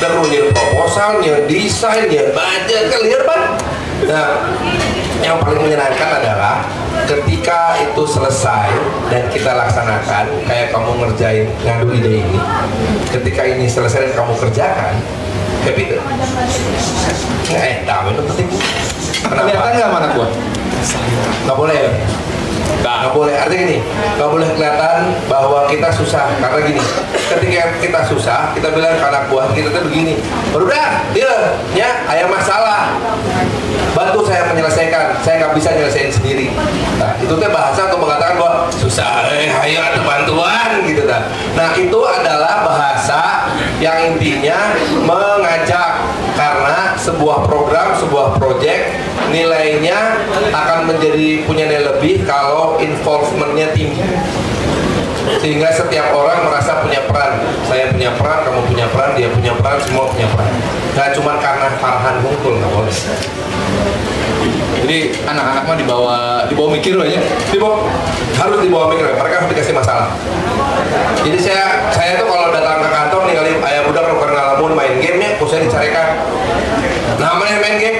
nyerunyir proposal, desain, budget, clear Pak. Nah, yang paling menyenangkan adalah ketika itu selesai dan kita laksanakan, kayak kamu ngerjain ngadu ide ini, ketika ini selesai dan kamu kerjakan, happy tuh? Tahu itu penting. Kelihatan nggak mana gua? Nggak boleh ya? Nggak boleh, artinya gini, nggak boleh kelihatan bahwa kita susah. Karena gini, ketika kita susah, kita bilang ke anak buah kita tuh begini, udah, dia, ada masalah, bantu saya menyelesaikan, saya nggak bisa nyelesain sendiri. Nah, itu tuh bahasa untuk mengatakan bahwa susah, ayo ada bantuan gitu kan. Nah, itu adalah bahasa yang intinya mengajak, karena sebuah program, sebuah project nilainya akan menjadi punya nilai lebih kalau involvementnya tinggi, sehingga setiap orang merasa punya peran. Saya punya peran, kamu punya peran, dia punya peran, semua punya peran. Gak cuma karena Farhan Hungkul, nggak boleh. Jadi anak-anak mah dibawa mikir loh ya. Harus dibawa mikir, mereka harus dikasih masalah. Jadi saya tuh kalau datang ke kantor ninggalin ayah budak nuker ngalamun main game nya, saya dicarikan. Namanya main game.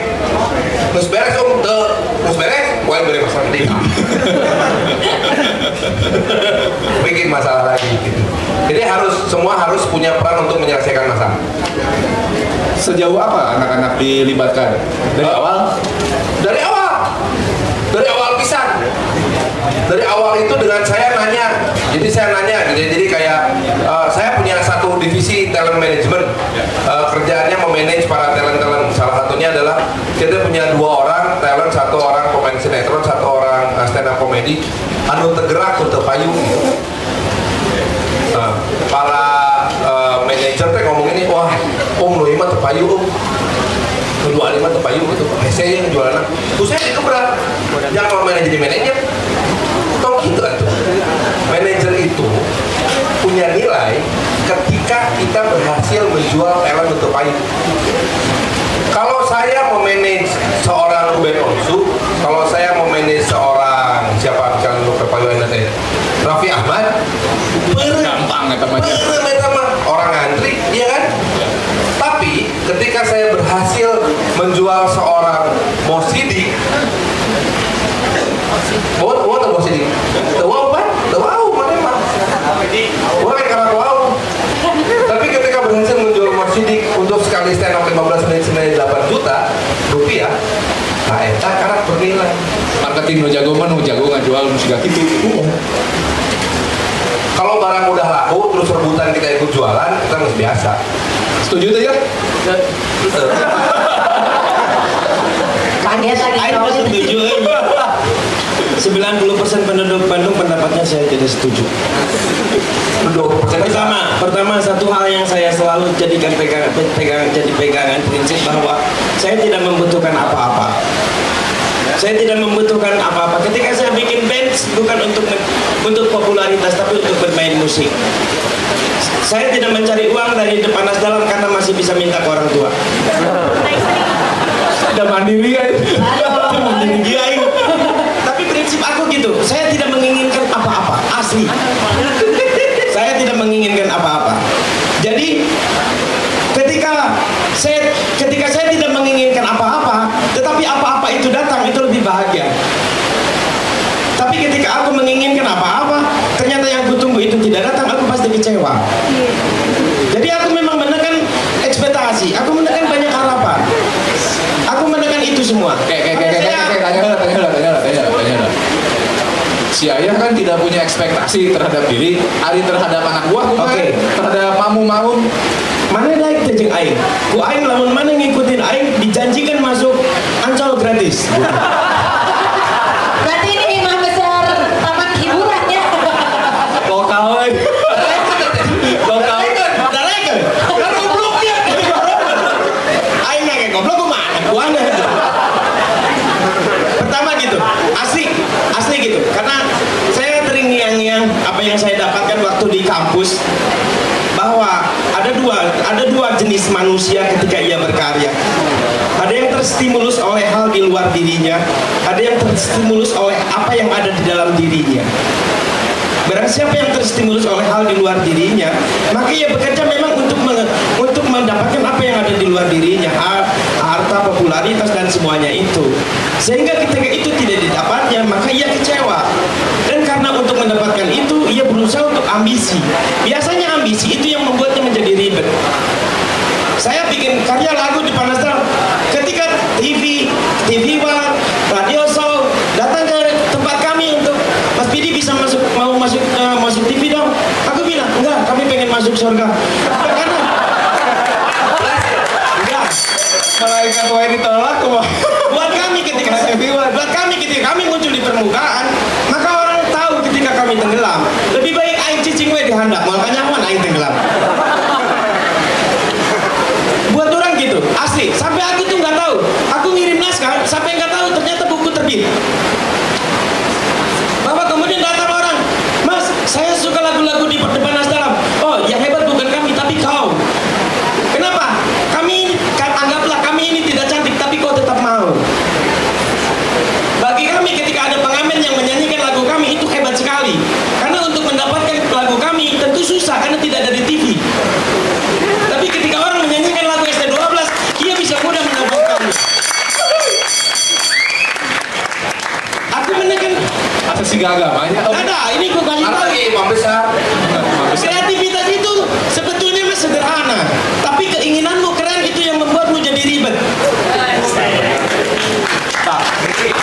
Nus beres nus beres, beri masalah gede. Bikin masalah lagi gitu. Jadi semua harus punya peran untuk menyelesaikan masalah. Sejauh apa anak-anak dilibatkan? Dari awal? Dari awal pisan. Dari awal itu dengan saya nanya. Jadi saya nanya gitu. Jadi kayak saya punya satu divisi talent management. Kerjaannya memanage para talent. Salah satunya adalah kita punya 2 orang talent, 1 orang pemain sinetron, 1 orang stand up comedy. Anu tergerak untuk payung gitu. Para manajer teh ngomong ini, wah lu imah terpayu kedua lima terpayu gitu, saya yang jualan tuh saya dikebrak, jangan mau jadi manajer tau gitu kan tuh. Manajer itu punya nilai ketika kita berhasil menjual talent untuk payu. Kalau saya memanage seorang Ruben Onsu, kalau saya memanage seorang siapa misalnya lu kepayu teh Raffi Ahmad, gampang ya temannya. Orang ngantri, iya kan? Tapi ketika saya berhasil menjual seorang Mo Sidik, mau Mo Sidik, tahu apa? Tahu mana mah? Boleh karena tahu. Tapi ketika berhasil menjual Mo Sidik untuk sekali stand up 15 menit senilai 8 juta rupiah, nah eta karena bernilai. Marketing nu jago ngajual musik gitu. Kalau barang udah laku terus rebutan kita ikut jualan, kita masih biasa. Setuju tuh ya? Kaget lagi. Saya setuju. 90% penduduk Bandung pendapatnya saya tidak setuju. Pertama satu hal yang saya selalu jadikan pegangan prinsip bahwa saya tidak membutuhkan apa-apa. Saya tidak membutuhkan apa-apa. Ketika saya bikin band bukan untuk popularitas tapi untuk bermain musik. Saya tidak mencari uang dari panas dalam karena masih bisa minta ke orang tua. Sudah mandiri ya. Mandiri. Tapi prinsip aku gitu. Saya tidak menginginkan apa-apa. Asli. Saya tidak menginginkan apa-apa. Jadi ketika saya tidak menginginkan apa-apa, tetapi apa-apa itu datang, itu lebih bahagia. Tapi ketika aku menginginkan apa-apa, ternyata yang kutunggu itu tidak datang, aku pasti kecewa. Jadi aku memang menekan ekspektasi, aku menekan banyak harapan, aku menekan itu semua. Tanya. Si ayah kan tidak punya ekspektasi terhadap diri, ari terhadap anak buah, Oke. terhadap mamu. Mana naik tejeng aing? Ku aing lamun mana ngikutin aing dijanjikan masuk Ancol gratis. Berarti ini imam besar taman hiburan ya. Lokal lagi. Lokal. Dalekeun. Kan gobloknya. Aing nggak goblok kumaha? Ku anda. Pertama gitu. Asli gitu. Karena saya terngiang-ngiang apa yang saya dapatkan waktu di kampus, bahwa ada dua jenis manusia ketika ia berkarya. Ada yang terstimulus oleh hal di luar dirinya, ada yang terstimulus oleh apa yang ada di dalam dirinya. Barang siapa yang terstimulus oleh hal di luar dirinya, maka ia bekerja memang untuk mendapatkan apa yang ada di luar dirinya, harta, popularitas dan semuanya itu. Sehingga ketika itu tidak didapatnya, maka ia kecewa. Dan karena untuk mendapatkan itu, ia berusaha untuk ambisi. Biasanya ambisi itu yang membuatnya menjadi ribet. Saya bikin karya lagu di Panas Dalam. Ketika TV One, radio show datang ke tempat kami untuk Mas Pidi bisa mau masuk TV dong. Aku bilang enggak, kami pengen masuk surga. Karena enggak, Malaikat wae ditolak kok. buat kami ketika kami muncul di permukaan, maka orang tahu ketika kami tenggelam. Lebih baik aing cicing we dihandap, makanya nyaman aing tenggelam. Buat orang gitu, asli. Sampai aku tuh nggak tahu. Aku ngirim naskah, sampai nggak tahu ternyata buku terbit. Bahwa kemudian datang orang, Mas, saya suka lagu-lagu di depan Nas Dalam. Oh, yang hebat bukan kami, tapi kau. Kenapa? Anggaplah kami ini tidak cantik, tapi kau tetap mau. Bagi kami ketika ada pengamen yang menyanyikan lagu kami itu hebat sekali. Karena untuk mendapatkan lagu kami tentu susah karena tidak ada di TV. Tapi ketika orang menyanyikan lagu ST12, ia bisa mudah mendapatkannya. Aku menekan Masa sih gak agamanya? ada, ini gue kasih tahu. Imam besar. Kreativitas itu sebetulnya mas sederhana, tapi keinginanmu keren itu yang membuatmu jadi ribet. Pak,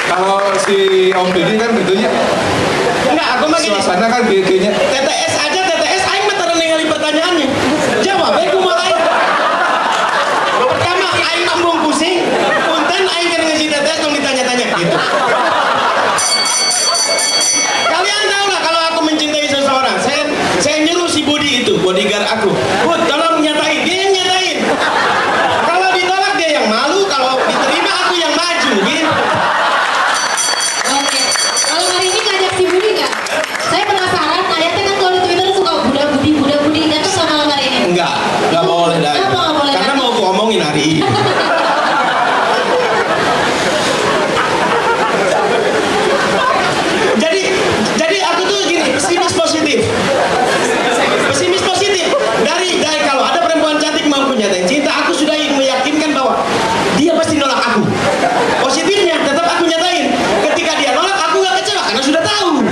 kalau si Om Didi kan tentunya Enggak, aku mah gini. suasana kan kayaknya TTS aja, TTS aing mah tara ningali pertanyaannya. Jawab bae kumaha aing. Pertama aing embung pusing, punten aing keur ngisi TTS dong ditanya-tanya gitu. Kalian tahu lah kalau aku mencintai seseorang, saya nyuruh si Budi itu, bodyguard aku. Bud, tolong nyatain, dia yang nyatain. Kalau ditolak dia yang malu, kalau diterima aku yang maju gitu. Oke. Kalau hari ini ngajak si Budi nggak? Saya penasaran. Ayatnya kan kalau di Twitter suka Buda Budi. Nggak tuh sama hari ini. Enggak boleh dah. Kenapa nggak boleh? Karena mau aku omongin hari ini. Jadi aku tuh gini, pesimis positif. Pesimis positif. Dari kalau ada perempuan cantik mampu nyatain cinta, aku sudah meyakinkan bahwa dia pasti nolak aku. Positifnya tetap aku nyatain. Ketika dia nolak, aku nggak kecewa karena sudah tahu.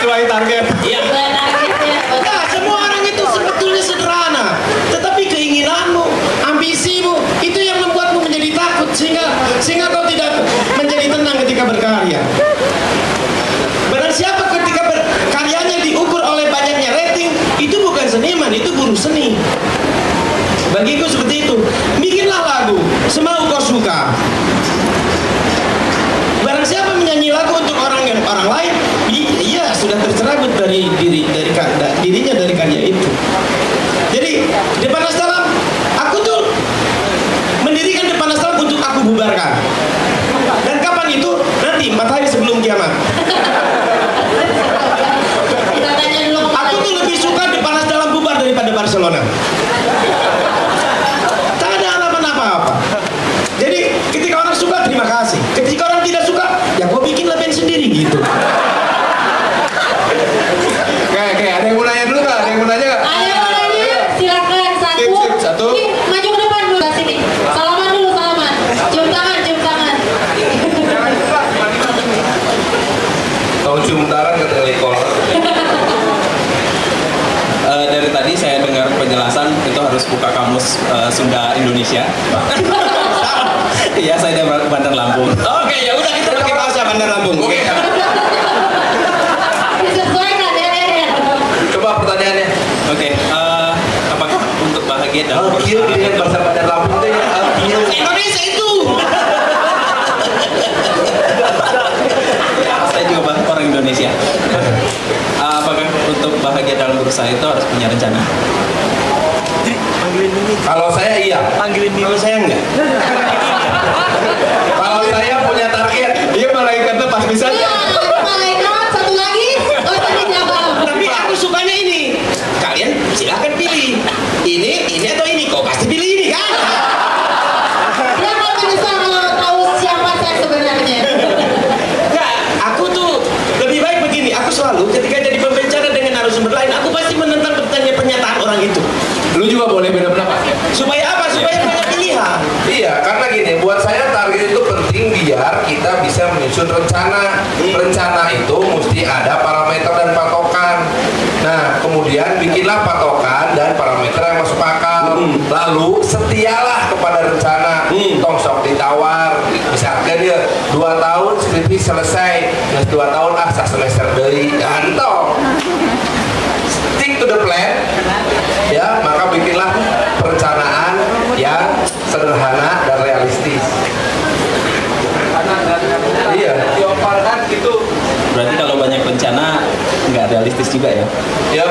sesuai target. Iya. Buat targetnya. Nah, semua orang itu sebetulnya sederhana, tetapi keinginanmu, ambisimu itu yang membuatmu menjadi takut sehingga kau tidak menjadi tenang ketika berkarya. Barang siapa ketika karyanya diukur oleh banyaknya rating, itu bukan seniman, itu buruh seni. Bagiku seperti itu. Bikinlah lagu semau kau suka. Barang siapa menyanyi lagu untuk orang lain, iya sudah tercerabut dari dirinya dari karya itu. Jadi Depan Nas Dalam, aku tuh mendirikan Depan Nas Dalam untuk aku bubarkan. Dan kapan itu? Nanti 4 hari sebelum kiamat. Kita tanya dulu ke Aku tuh lebih suka Depan Nas Dalam bubar daripada Barcelona. Tak ada harapan apa-apa. Jadi ketika orang suka terima kasih. Ketika orang tidak suka, ya gue bikin band sendiri gitu. Kayak ada yang mau nanya dulu kak? Ada yang mau nanya kak? Ayo nanya, silakan satu. Sip, satu. Ini, maju ke depan dulu sini. Salaman dulu, salaman. Cium tangan, cium tangan. Tahu cium tangan kata Lekol. Dari tadi saya dengar penjelasan itu harus buka kamus Sunda Indonesia. Iya, saya dari Bandar Lampung. Oke, ya udah kita pakai bahasa Bandar Lampung. Oke. Disesuaikan ya. Coba pertanyaannya. Oke, apakah untuk bahagia dalam Kieu dengan bahasa Bandar Lampung teh ya. Kieu. Indonesia itu. Saya juga orang Indonesia. Apakah untuk bahagia dalam berusaha itu harus punya rencana? Kalau saya iya. Kalau saya enggak. Kalau saya punya target. Iya malaikatnya pas bisa. Iya, malaikat satu lagi. Oh, tadi jawab. Tapi aku sukanya ini. Kalian silakan pilih. Ini atau ini? Kau pasti pilih ini kan? menyusun rencana. Rencana itu mesti ada parameter dan patokan. Nah, kemudian bikinlah patokan dan parameter yang masuk akal. Lalu setialah kepada rencana. Tong sok ditawar. Misalkan ya 2 tahun skripsi selesai, 2 tahun sak semester deui. Gantong. Stick to the plan. Ya, maka bikinlah perencanaan yang sederhana dan realistis. Iya, dioparkan gitu. Berarti kalau banyak rencana nggak realistis juga ya? Ya,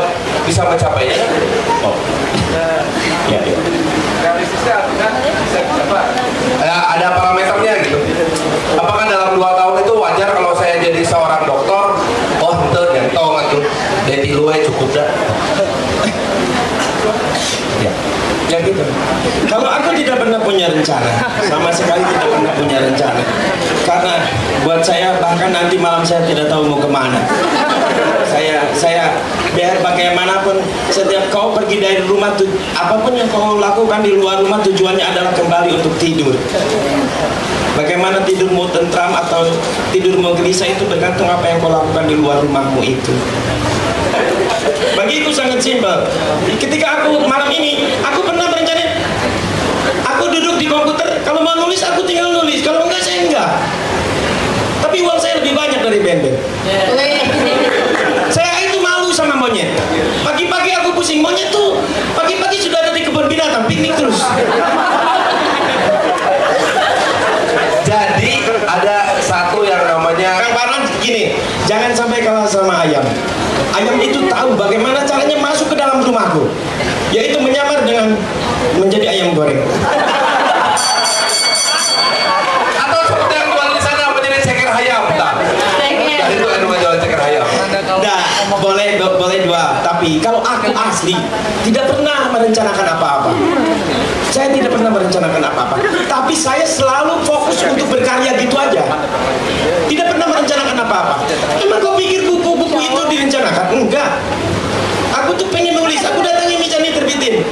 bisa mencapainya. Oh. Ya, ya. Realistisnya artinya bisa apa? Ya, ada parameternya gitu. Apakah dalam 2 tahun itu wajar kalau saya jadi seorang dokter? Oh, ente nyentong atuh. Dedi luwe cukup dah. Ya. Ya gitu. Kalau aku tidak pernah punya rencana, sama sekali tidak pernah punya rencana. Karena buat saya bahkan nanti malam saya tidak tahu mau kemana. Saya biar bagaimanapun setiap kau pergi dari rumah, apapun yang kau lakukan di luar rumah tujuannya adalah kembali untuk tidur. Bagaimana tidurmu tentram atau tidurmu gelisah itu bergantung apa yang kau lakukan di luar rumahmu itu. Bagiku sangat simpel. Ketika aku malam ini, aku pernah berencana, aku duduk di komputer, kalau mau nulis aku tinggal nulis, kalau enggak saya enggak. Tapi uang saya lebih banyak dari band-band. Saya itu malu sama monyet. Pagi-pagi aku pusing, monyet tuh pagi-pagi sudah ada di kebun binatang, piknik terus. Jadi ada satu yang namanya Kang Parman gini, jangan sampai kalah sama ayam. Ayam itu tahu bagaimana caranya masuk ke dalam rumahku, yaitu menyamar dengan menjadi ayam goreng. atau seperti yang jual di sana menjadi ceker hayam, tak? Jadi itu yang jual ceker hayam. Nah, boleh dua. Tapi kalau aku asli tidak pernah merencanakan apa-apa. Saya tidak pernah merencanakan apa-apa. Tapi saya selalu fokus untuk berkarya gitu aja. Tidak pernah merencanakan apa-apa. Emang kau pikir buku-buku itu direncanakan? Enggak. Aku tuh pengen nulis. Aku datangi Mizani terbitin.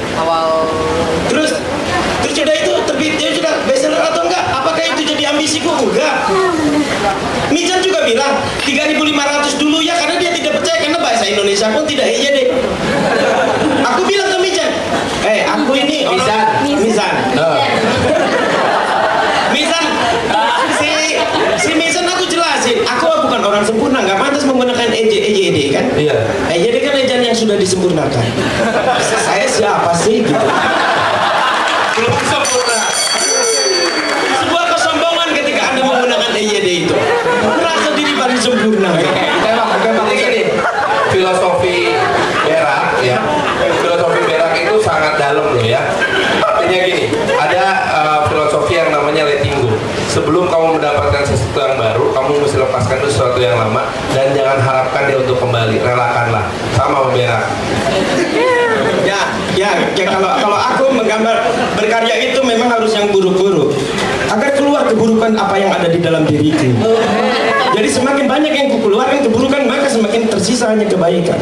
Terus sudah itu terbit, ya sudah bestseller atau enggak? Apakah itu jadi ambisiku? Enggak. Mizan juga bilang 3.500 dulu ya, karena dia tidak percaya karena bahasa Indonesia pun tidak EYD. Aku bilang ke Mizan, aku ini Mizan. Mizan, si Mizan aku jelasin, aku bukan orang sempurna, nggak pantas menggunakan EYD kan? Iya. EYD kan ejaan yang sudah disempurnakan. Saya siapa sih gitu? Belum sempurna. Sebuah kesombongan ketika Anda menggunakan EYD itu. Merasa diri paling sempurna. Jadi gini, filosofi berak ya. Filosofi berak itu sangat dalam loh ya. Artinya gini, ada filosofi yang namanya letting go. Sebelum kamu mendapatkan sesuatu yang baru, kamu mesti lepaskan dulu sesuatu yang lama dan jangan harapkan dia untuk kembali. Relakanlah. Sama memberak. Ya, kalau aku menggambar berkarya itu memang harus yang buruk-buruk agar keluar keburukan apa yang ada di dalam diriku. Jadi semakin banyak yang keluar yang keburukan, maka semakin tersisa hanya kebaikan.